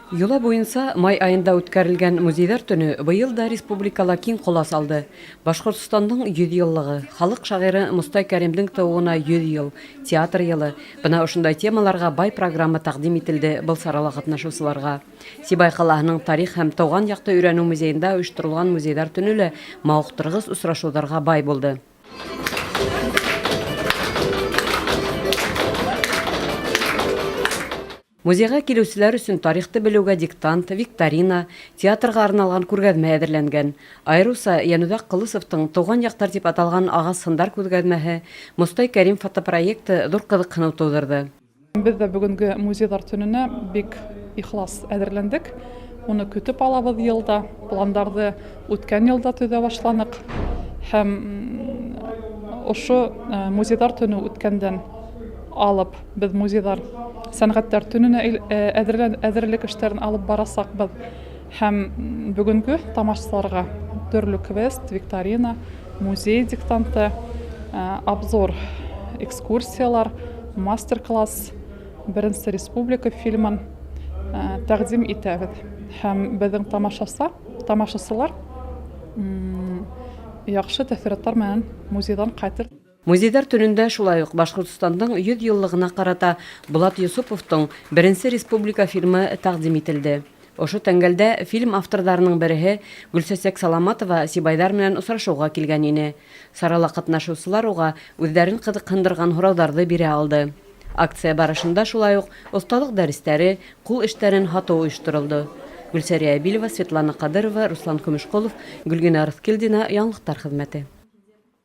Юла буенча май айында үткәрелгән музейлар төне быел да республикала киң колас алды. Башкортстандың 100 еллыгы, халык шагыйре Мустай Кәримнең тууына 100 ел, театр елы. Бына ошондай темаларга бай программа тәкъдим ителде был сарала катнашучыларга. Сибай калаһының тарих һәм тауган якты өйрәнү музейында оештырылган музейлар төне лә мавыктыргыс очрашуларга бай булды. Музейга килүчеләр өчен тарихты белүгә диктант, викторина, театрга арналган күргәзмә әзерләнгән. Айруса Янудак Кылысовтың «Туган яктар» дип аталган агас сындар күргәзмәһе Мустай Кәрим фотопроекты зур кызыксыну тудырды. Без дә бүгенге музейлар төненә бик ихлас әзерләндек. Уны көтеп алабыз елда, пландарды үткән елда төзә башланык. Һәм ошо музейлар төне үткәндән алып без музейлар сәнгатьләр төненә әзерлек эшләрен алып барасакбыз. Һәм бүгенге тамашачыларга төрле квест, викторина, музей диктанты, обзор, экскурсиялар, мастер-класс, Беренче республика фильмын тәкъдим итәбез. Һәм безнең тамашачылар яхшы тәэсиратлар белән музейдан кайтыр. Музейдар төнендә шулай ук Башкортстандың 100 еллыгына карата Булат Юсуповтың Беренче республика фильмы тәкъдим ителде. Ошо тәңгәлдә фильм авторларының береһе Гөлсәсәк Саламатова Сибайдар белән очрашуга килгән ине. Сарала катнашучылар уга үзләрен кызыксындырган һорауларны бирә алды. Акция барышында шулай ук осталык дәресләре, кул эшләрен һату оештырылды. Гөлсәрия Билова, Светлана Кадырова, Руслан Көмешколов, Гөлгенә Арыскелдина, Яңлыктар хезмәте.